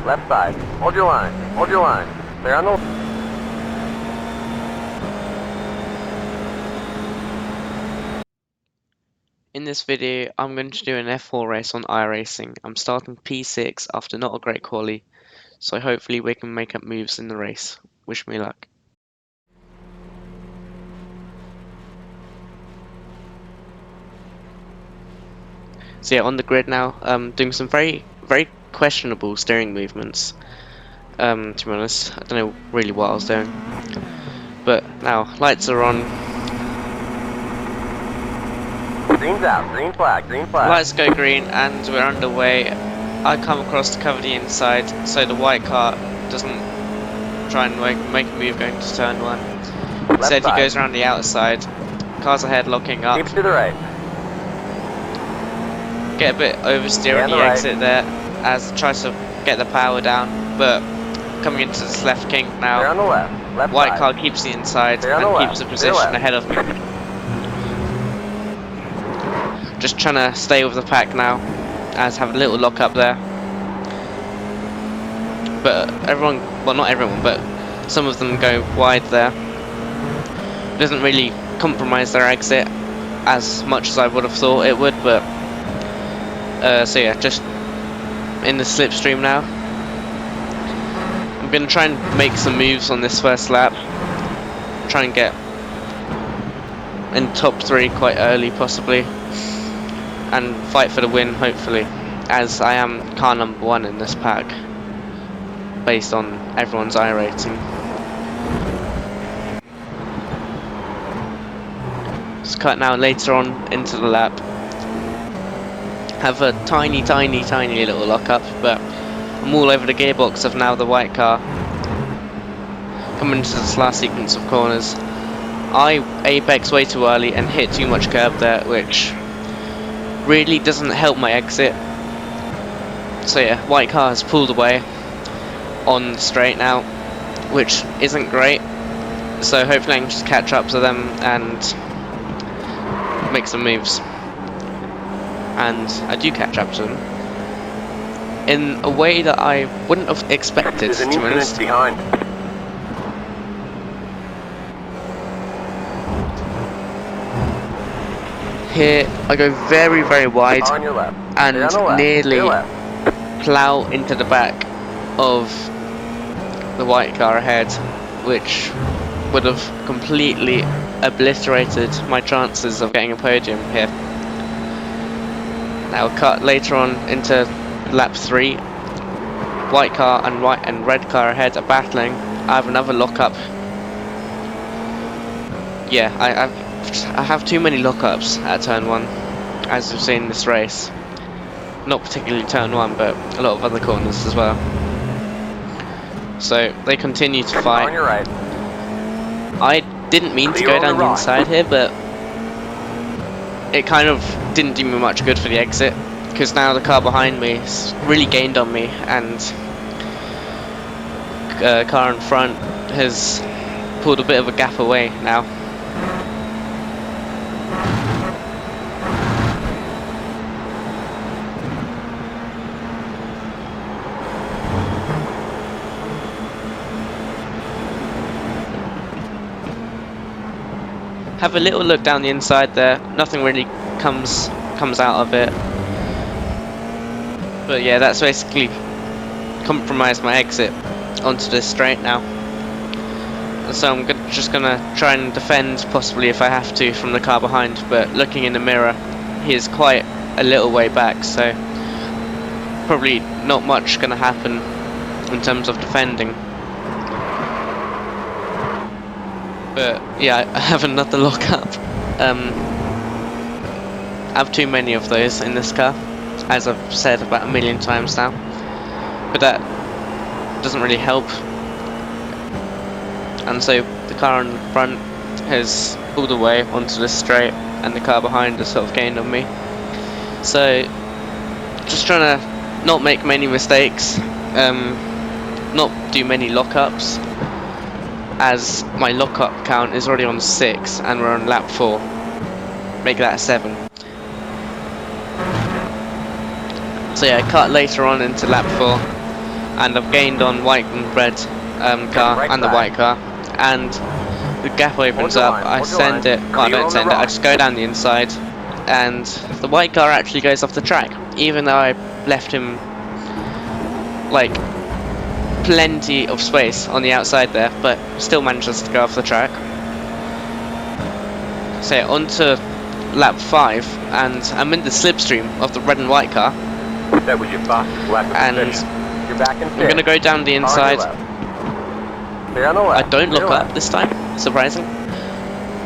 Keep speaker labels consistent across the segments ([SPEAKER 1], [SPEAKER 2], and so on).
[SPEAKER 1] Left side. Hold your line. Hold your line. They're on the...
[SPEAKER 2] In this video, I'm going to do an F4 race on iRacing. I'm starting P6 after not a great quali, so hopefully we can make up moves in the race. Wish me luck. So yeah, on the grid now, doing some very questionable steering movements. To be honest, I don't know really what I was doing. But now, lights are on.
[SPEAKER 1] Green's out. Green flag. Green flag.
[SPEAKER 2] Lights go green and we're underway. I come across to cover the inside, so the white car doesn't try and make a move going to turn 1. Instead he goes around the outside. Cars ahead locking up.
[SPEAKER 1] Keep to the right.
[SPEAKER 2] Get a bit oversteer on the exit there as it tries to get the power down, but coming into this left kink now.
[SPEAKER 1] They're on the left. Left
[SPEAKER 2] white
[SPEAKER 1] side.
[SPEAKER 2] car keeps the inside and keeps the position ahead of me. Just trying to stay with the pack now, as have a little lock up there. But everyone, well not everyone, but some of them go wide there. Doesn't really compromise their exit as much as I would have thought it would, but so yeah, just in the slipstream now. I'm going to try and make some moves on this first lap. Try and get in top 3 quite early possibly. And fight for the win hopefully. As I am car number 1 in this pack. Based on everyone's iRating. Just cut now later on into the lap. Have a tiny little lock up, but I'm all over the gearbox of now the white car. Coming into this last sequence of corners, I apex way too early and hit too much curb there, which really doesn't help my exit. So yeah, white car has pulled away on the straight now, which isn't great. So hopefully I can just catch up to them and make some moves. And I do catch up to them in a way that I wouldn't have expected, to be honest.
[SPEAKER 1] Behind.
[SPEAKER 2] Here I go very wide
[SPEAKER 1] On your left.
[SPEAKER 2] and
[SPEAKER 1] Left.
[SPEAKER 2] nearly plough into the back of the white car ahead, which would have completely obliterated my chances of getting a podium here. Now cut later on into lap 3. White car and red car ahead are battling. I have another lock up. Yeah, I have too many lockups at turn 1, as we've seen in this race. Not particularly turn 1, but a lot of other corners as well. So they continue to fight.
[SPEAKER 1] On your right.
[SPEAKER 2] I didn't mean to go down the inside here, but it kind of didn't do me much good for the exit, because now the car behind me has really gained on me, and car in front has pulled a bit of a gap away now. Have a little look down the inside there. Nothing really comes out of it. But yeah, that's basically compromised my exit onto this straight now. So I'm just gonna try and defend, possibly if I have to, from the car behind. But looking in the mirror, he is quite a little way back, so probably not much gonna happen in terms of defending. But yeah, I have another lockup. I have too many of those in this car, as I've said about 1,000,000 times now. But that doesn't really help. And so the car in front has pulled away onto the straight, and the car behind has sort of gained on me. So just trying to not make many mistakes, not do many lockups, as my lockup count is already on 6 and we're on lap 4. Make that 7. So yeah, cut later on into lap 4. and I've gained on white and red car
[SPEAKER 1] Right
[SPEAKER 2] and the
[SPEAKER 1] side.
[SPEAKER 2] white car, and the gap opens up. I send it. Well, I don't send it. I just go down the inside, and the white car actually goes off the track, even though I left him like plenty of space on the outside there, but still manages to go off the track. So onto lap 5, and I'm in the slipstream of the red and white car,
[SPEAKER 1] That was your fastest lap of the
[SPEAKER 2] and
[SPEAKER 1] session. You're back in
[SPEAKER 2] I'm going to go down the inside.
[SPEAKER 1] Clear on the
[SPEAKER 2] I
[SPEAKER 1] left.
[SPEAKER 2] don't look
[SPEAKER 1] Clear
[SPEAKER 2] up this time, surprising,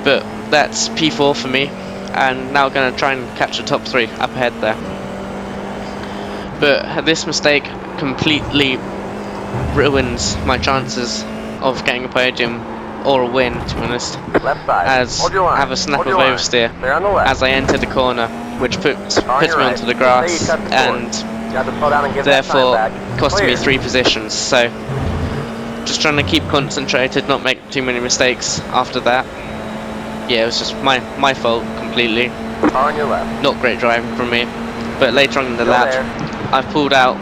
[SPEAKER 2] but that's P4 for me, and now going to try and catch the top 3 up ahead there. But this mistake completely ruins my chances of getting a podium or a win, to be honest,
[SPEAKER 1] Left side.
[SPEAKER 2] as
[SPEAKER 1] Hold your line.
[SPEAKER 2] I have a snap
[SPEAKER 1] Hold
[SPEAKER 2] of
[SPEAKER 1] your line.
[SPEAKER 2] oversteer
[SPEAKER 1] Clear on the left.
[SPEAKER 2] as I enter the corner, which puts
[SPEAKER 1] On
[SPEAKER 2] me
[SPEAKER 1] your right.
[SPEAKER 2] onto the
[SPEAKER 1] Say
[SPEAKER 2] grass
[SPEAKER 1] you cut the
[SPEAKER 2] and
[SPEAKER 1] You got to slow down and give that
[SPEAKER 2] therefore
[SPEAKER 1] time back.
[SPEAKER 2] costing me
[SPEAKER 1] Clear.
[SPEAKER 2] 3 positions. So just trying to keep concentrated, not make too many mistakes after that. Yeah, it was just my fault completely.
[SPEAKER 1] On your left.
[SPEAKER 2] Not great driving from me. But later on in the
[SPEAKER 1] Still
[SPEAKER 2] lap,
[SPEAKER 1] there.
[SPEAKER 2] I've pulled out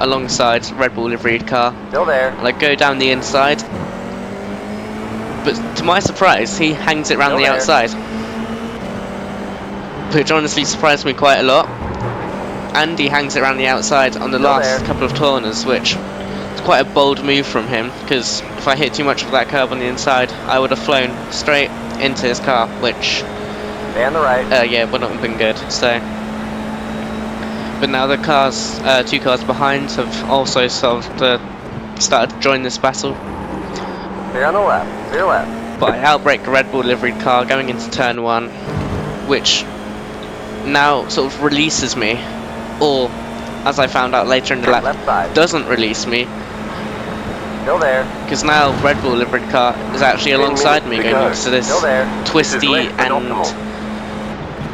[SPEAKER 2] alongside Red Bull liveried car,
[SPEAKER 1] Still there.
[SPEAKER 2] and I go down the inside. But to my surprise, he hangs it around
[SPEAKER 1] Still
[SPEAKER 2] the
[SPEAKER 1] there.
[SPEAKER 2] outside, which honestly surprised me quite a lot. And he hangs it around the outside on the
[SPEAKER 1] Still
[SPEAKER 2] last
[SPEAKER 1] there.
[SPEAKER 2] couple of corners, which is quite a bold move from him, because if I hit too much of that curb on the inside, I would have flown straight into his car, which
[SPEAKER 1] Stay on the right.
[SPEAKER 2] yeah, would not have been good. So, but now the cars, 2 cars behind, have also sort of started to join this battle.
[SPEAKER 1] Clear on the left. Clear left.
[SPEAKER 2] But I outbrake the Red Bull liveried car going into turn 1, which now sort of releases me, or as I found out later in the lap,
[SPEAKER 1] Left side.
[SPEAKER 2] doesn't release me,
[SPEAKER 1] Still there.
[SPEAKER 2] because now Red Bull liveried car is actually alongside me going into this
[SPEAKER 1] Still there.
[SPEAKER 2] twisty and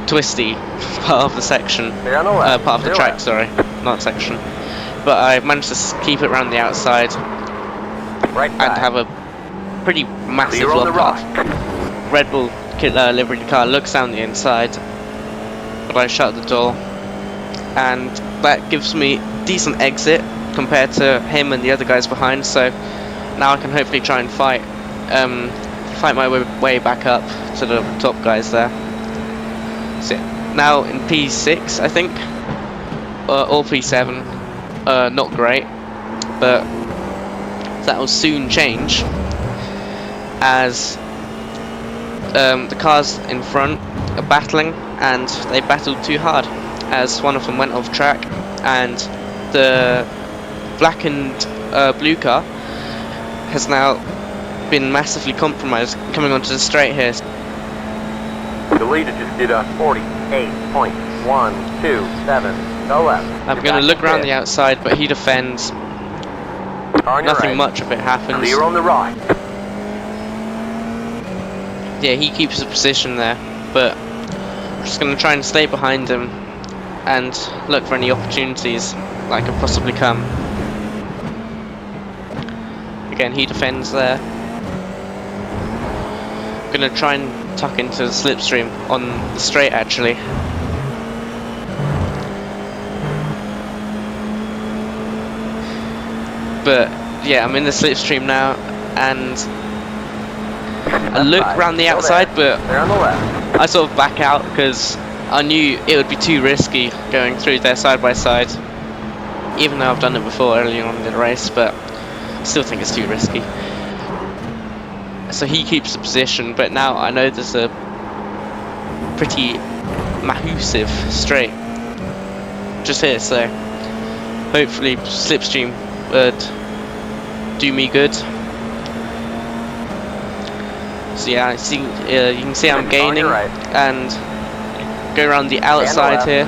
[SPEAKER 2] twisty part of the section,
[SPEAKER 1] Clear on the left.
[SPEAKER 2] part of the
[SPEAKER 1] Clear
[SPEAKER 2] track,
[SPEAKER 1] left.
[SPEAKER 2] sorry, not section. But I managed to keep it around the outside
[SPEAKER 1] Right
[SPEAKER 2] and
[SPEAKER 1] side.
[SPEAKER 2] have a pretty massive
[SPEAKER 1] Clear on the
[SPEAKER 2] lock
[SPEAKER 1] right.
[SPEAKER 2] off. Red Bull liveried car looks down the inside, but I shut the door, and that gives me decent exit compared to him and the other guys behind. So now I can hopefully try and fight my way back up to the top guys there. So now in P6, I think, or P7. Not great, but that will soon change as the cars in front are battling, and they battled too hard as one of them went off track, and the black and blue car has now been massively compromised coming onto the straight here.
[SPEAKER 1] The leader just did a 48.127. Go left.
[SPEAKER 2] I'm going to look around the outside, but he defends.
[SPEAKER 1] On your
[SPEAKER 2] Nothing
[SPEAKER 1] right.
[SPEAKER 2] much of it happens.
[SPEAKER 1] Clear on the right.
[SPEAKER 2] Yeah, he keeps the position there, but I'm just going to try and stay behind him and look for any opportunities that could possibly come. Again, he defends there. I'm going to try and tuck into the slipstream on the straight, actually. But yeah, I'm in the slipstream now, and I look around the outside, but
[SPEAKER 1] They're on the left.
[SPEAKER 2] I sort of back out because I knew it would be too risky going through there side by side, even though I've done it before early on in the race, but I still think it's too risky. So he keeps the position, but now I know there's a pretty massive straight just here, so hopefully slipstream would do me good. So yeah, you can see I'm gaining and go around the outside here.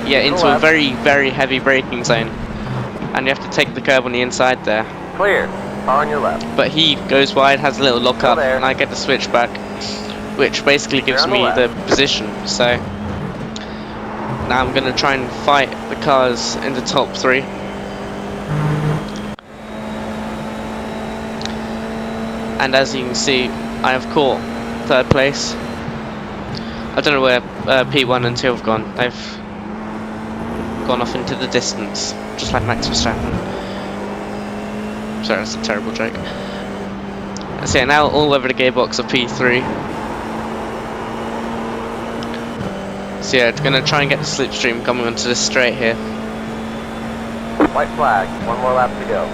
[SPEAKER 2] Yeah, into a very, very heavy braking zone, and you have to take the curb on the inside there.
[SPEAKER 1] Clear. On your left.
[SPEAKER 2] But he goes wide, has a little lock up, and I get the switch back, which basically gives me the position. So now I'm going to try and fight the cars in the top 3. And as you can see, I have caught 3rd place. I don't know where P1 and 2 have gone. gone off into the distance, just like Max Verstappen. Sorry, that's a terrible joke. So yeah, now all over the gearbox of P3. So yeah, gonna try and get the slipstream coming onto this straight here.
[SPEAKER 1] White flag. One more lap to go.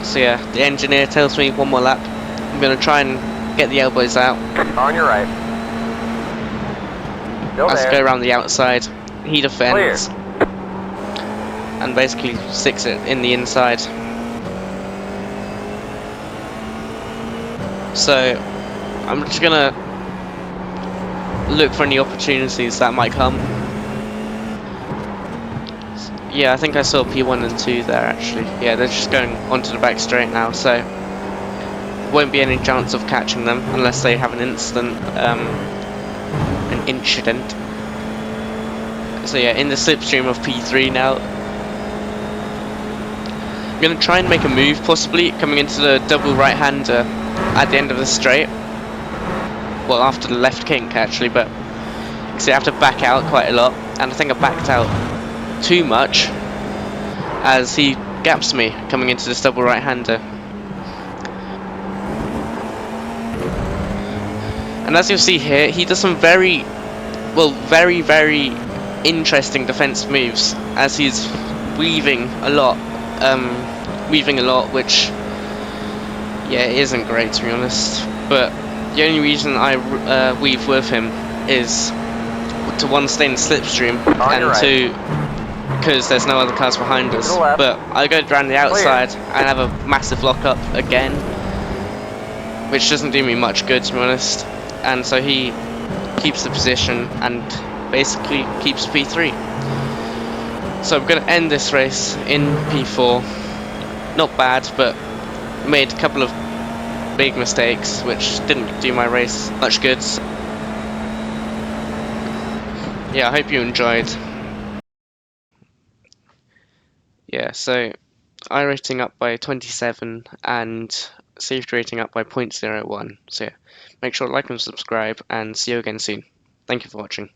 [SPEAKER 2] So yeah, the engineer tells me one more lap. I'm gonna try and get the elbows out.
[SPEAKER 1] On your right. Still
[SPEAKER 2] As I go
[SPEAKER 1] there.
[SPEAKER 2] around the outside, he defends,
[SPEAKER 1] Clear.
[SPEAKER 2] and basically sticks it in the inside. So I'm just gonna look for any opportunities that might come. Yeah, I think I saw P1 and 2 there actually. Yeah, they're just going onto the back straight now, so won't be any chance of catching them unless they have an incident. So yeah, in the slipstream of P3 now. I'm going to try and make a move, possibly coming into the double right-hander at the end of the straight. Well, after the left kink actually, but because I have to back out quite a lot, and I think I backed out too much as he gaps me coming into this double right-hander. And as you'll see here, he does some very interesting defense moves as he's weaving a lot, which yeah, isn't great to be honest. But the only reason I weave with him is to one, stay in the slipstream, and two, because there's no other cars behind us. But I go around the outside and have a massive lockup again, which doesn't do me much good to be honest. And so he keeps the position and basically keeps P3. So I'm going to end this race in P4. Not bad, but made a couple of big mistakes which didn't do my race much good. Yeah, I hope you enjoyed. Yeah, so iRacing up by 27 and safety rating up by 0.01. So yeah, make sure to like and subscribe, and see you again soon. Thank you for watching.